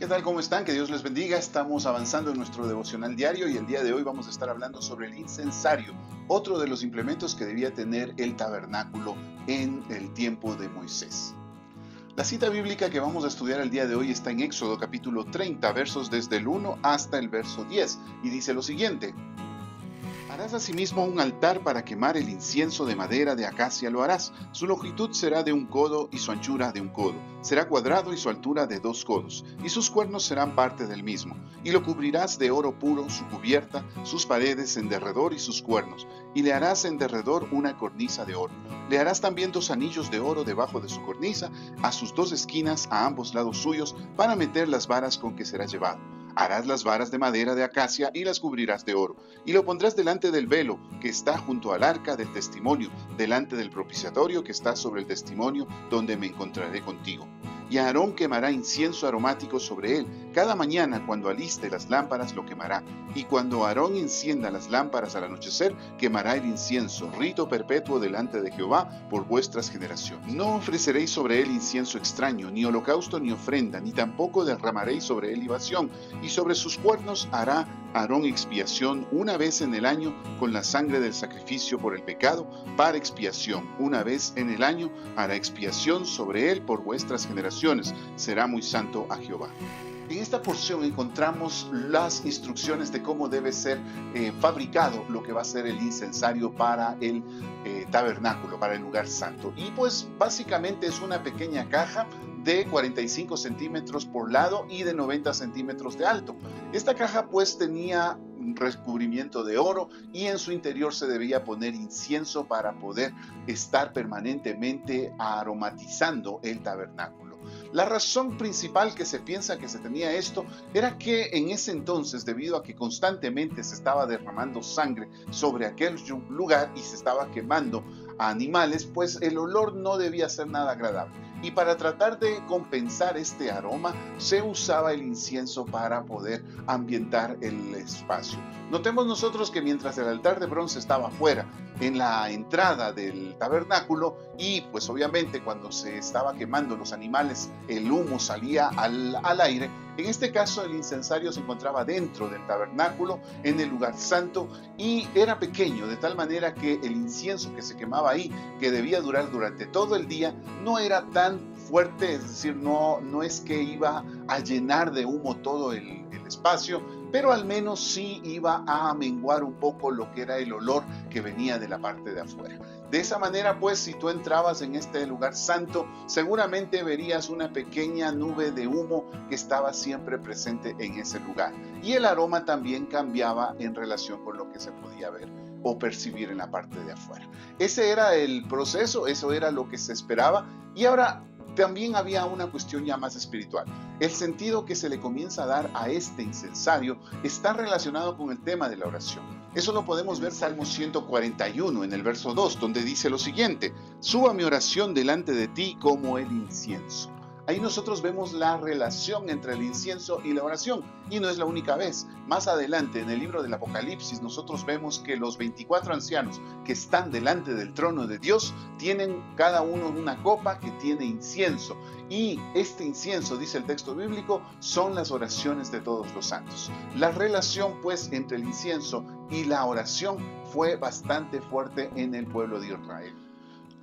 ¿qué tal? ¿Cómo están? Que Dios les bendiga. Estamos avanzando en nuestro devocional diario y el día de hoy vamos a estar hablando sobre el incensario, otro de los implementos que debía tener el tabernáculo en el tiempo de Moisés. La cita bíblica que vamos a estudiar el día de hoy está en Éxodo capítulo 30, versos desde el 1 hasta el verso 10, y dice lo siguiente: Harás asimismo un altar para quemar el incienso de madera de acacia lo harás. Su longitud será de 1 codo y su anchura de 1 codo. Será cuadrado y su altura de 2 codos. Y sus cuernos serán parte del mismo. Y lo cubrirás de oro puro, su cubierta, sus paredes en derredor y sus cuernos. Y le harás en derredor una cornisa de oro. Le harás también 2 anillos de oro debajo de su cornisa, a sus 2 esquinas a ambos lados suyos, para meter las varas con que será llevado. Harás las varas de madera de acacia y las cubrirás de oro, y lo pondrás delante del velo que está junto al arca del testimonio, delante del propiciatorio que está sobre el testimonio, donde me encontraré contigo. Y Aarón quemará incienso aromático sobre él. Cada mañana, cuando aliste las lámparas, lo quemará. Y cuando Aarón encienda las lámparas al anochecer, quemará el incienso, rito perpetuo delante de Jehová por vuestras generaciones. No ofreceréis sobre él incienso extraño, ni holocausto ni ofrenda, ni tampoco derramaréis sobre él libación. Y sobre sus cuernos hará Aarón expiación una vez en el año con la sangre del sacrificio por el pecado, para expiación. Una vez en el año hará expiación sobre él por vuestras generaciones. Será muy santo a Jehová. En esta porción encontramos las instrucciones de cómo debe ser fabricado lo que va a ser el incensario para el tabernáculo, para el lugar santo. Y pues básicamente es una pequeña caja de 45 centímetros por lado y de 90 centímetros de alto. Esta caja pues tenía un recubrimiento de oro y en su interior se debía poner incienso para poder estar permanentemente aromatizando el tabernáculo. La razón principal que se piensa que se tenía esto era que en ese entonces, debido a que constantemente se estaba derramando sangre sobre aquel lugar y se estaba quemando a animales, pues el olor no debía ser nada agradable. Y para tratar de compensar este aroma, se usaba el incienso para poder ambientar el espacio. Notemos nosotros que mientras el altar de bronce estaba afuera, en la entrada del tabernáculo, y pues obviamente cuando se estaba quemando los animales, el humo salía al aire. En este caso el incensario se encontraba dentro del tabernáculo, en el lugar santo, y era pequeño, de tal manera que el incienso que se quemaba ahí, que debía durar durante todo el día, no era tan fuerte, es decir, no es que iba a llenar de humo todo el espacio, pero al menos sí iba a menguar un poco lo que era el olor que venía de la parte de afuera. De esa manera, pues, si tú entrabas en este lugar santo, seguramente verías una pequeña nube de humo que estaba siempre presente en ese lugar. Y el aroma también cambiaba en relación con lo que se podía ver o percibir en la parte de afuera. Ese era el proceso, eso era lo que se esperaba. Y ahora también había una cuestión ya más espiritual. El sentido que se le comienza a dar a este incensario está relacionado con el tema de la oración. Eso lo podemos ver Salmo 141 en el verso 2, donde dice lo siguiente: suba mi oración delante de ti como el incienso. Ahí nosotros vemos la relación entre el incienso y la oración, y no es la única vez. Más adelante en el libro del Apocalipsis nosotros vemos que los 24 ancianos que están delante del trono de Dios tienen cada uno una copa que tiene incienso, y este incienso, dice el texto bíblico, son las oraciones de todos los santos. La relación pues entre el incienso y la oración fue bastante fuerte en el pueblo de Israel.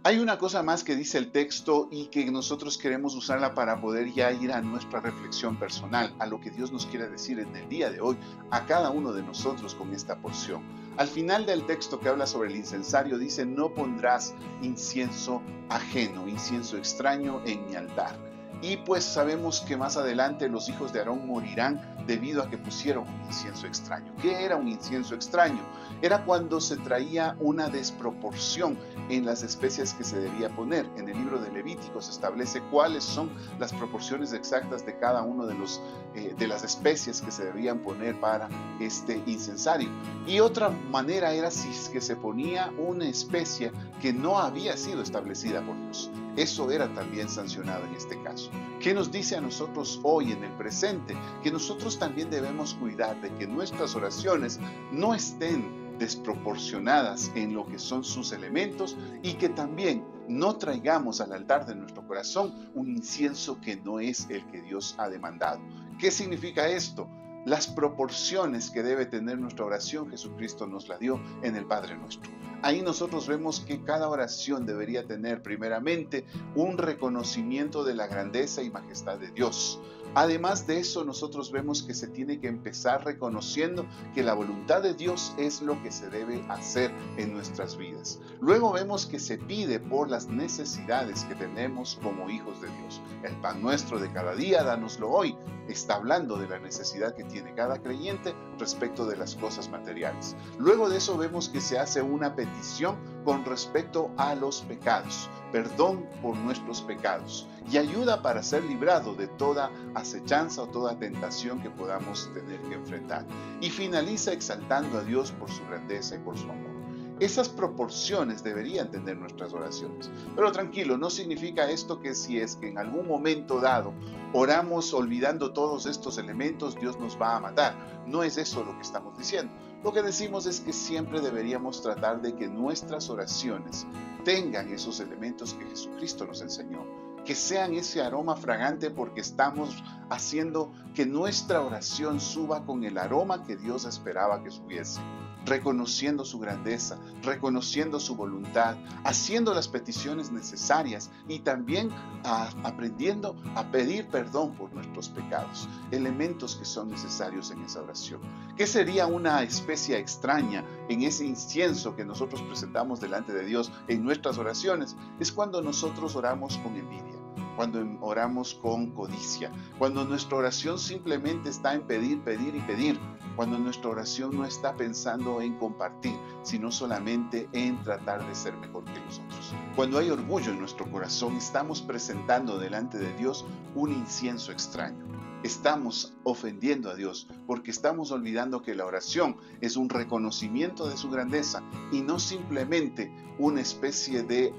Hay una cosa más que dice el texto y que nosotros queremos usarla para poder ya ir a nuestra reflexión personal, a lo que Dios nos quiere decir en el día de hoy a cada uno de nosotros con esta porción. Al final del texto que habla sobre el incensario dice: no pondrás incienso ajeno, incienso extraño en mi altar. Y pues sabemos que más adelante los hijos de Aarón morirán debido a que pusieron un incienso extraño. ¿Qué era un incienso extraño? Era cuando se traía una desproporción en las especies que se debía poner. En el libro de Levítico se establece cuáles son las proporciones exactas de cada uno de las especies que se debían poner para este incensario. Y otra manera era si es que se ponía una especie que no había sido establecida por Dios. Eso era también sancionado en este caso. ¿Qué nos dice a nosotros hoy en el presente? Que nosotros también debemos cuidar de que nuestras oraciones no estén desproporcionadas en lo que son sus elementos, y que también no traigamos al altar de nuestro corazón un incienso que no es el que Dios ha demandado. ¿Qué significa esto? Las proporciones que debe tener nuestra oración, Jesucristo nos la dio en el Padre Nuestro. Ahí nosotros vemos que cada oración debería tener primeramente un reconocimiento de la grandeza y majestad de Dios. Además de eso, nosotros vemos que se tiene que empezar reconociendo que la voluntad de Dios es lo que se debe hacer en nuestras vidas. Luego vemos que se pide por las necesidades que tenemos como hijos de Dios. El pan nuestro de cada día, dánoslo hoy. Está hablando de la necesidad que tiene cada creyente respecto de las cosas materiales. Luego de eso vemos que se hace una petición con respecto a los pecados, perdón por nuestros pecados y ayuda para ser librado de toda acechanza o toda tentación que podamos tener que enfrentar. Y finaliza exaltando a Dios por su grandeza y por su amor. Esas proporciones deberían tener nuestras oraciones. Pero tranquilo, no significa esto que si es que en algún momento dado oramos olvidando todos estos elementos, Dios nos va a matar. No es eso lo que estamos diciendo. Lo que decimos es que siempre deberíamos tratar de que nuestras oraciones tengan esos elementos que Jesucristo nos enseñó, que sean ese aroma fragante porque estamos haciendo que nuestra oración suba con el aroma que Dios esperaba que subiese, reconociendo su grandeza, reconociendo su voluntad, haciendo las peticiones necesarias y también aprendiendo a pedir perdón por nuestros pecados, elementos que son necesarios en esa oración. ¿Qué sería una especie extraña en ese incienso que nosotros presentamos delante de Dios en nuestras oraciones? Es cuando nosotros oramos con envidia, cuando oramos con codicia, cuando nuestra oración simplemente está en pedir, pedir y pedir, cuando nuestra oración no está pensando en compartir, sino solamente en tratar de ser mejor que los otros. Cuando hay orgullo en nuestro corazón, estamos presentando delante de Dios un incienso extraño. Estamos ofendiendo a Dios porque estamos olvidando que la oración es un reconocimiento de su grandeza y no simplemente una especie de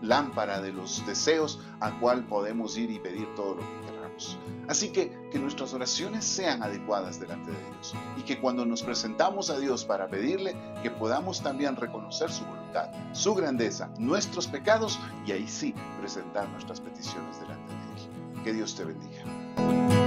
lámpara de los deseos a cual podemos ir y pedir todo lo que queramos. Así que nuestras oraciones sean adecuadas delante de Dios y que cuando nos presentamos a Dios para pedirle, que podamos también reconocer su voluntad, su grandeza, nuestros pecados y ahí sí presentar nuestras peticiones delante de Él. Que Dios te bendiga.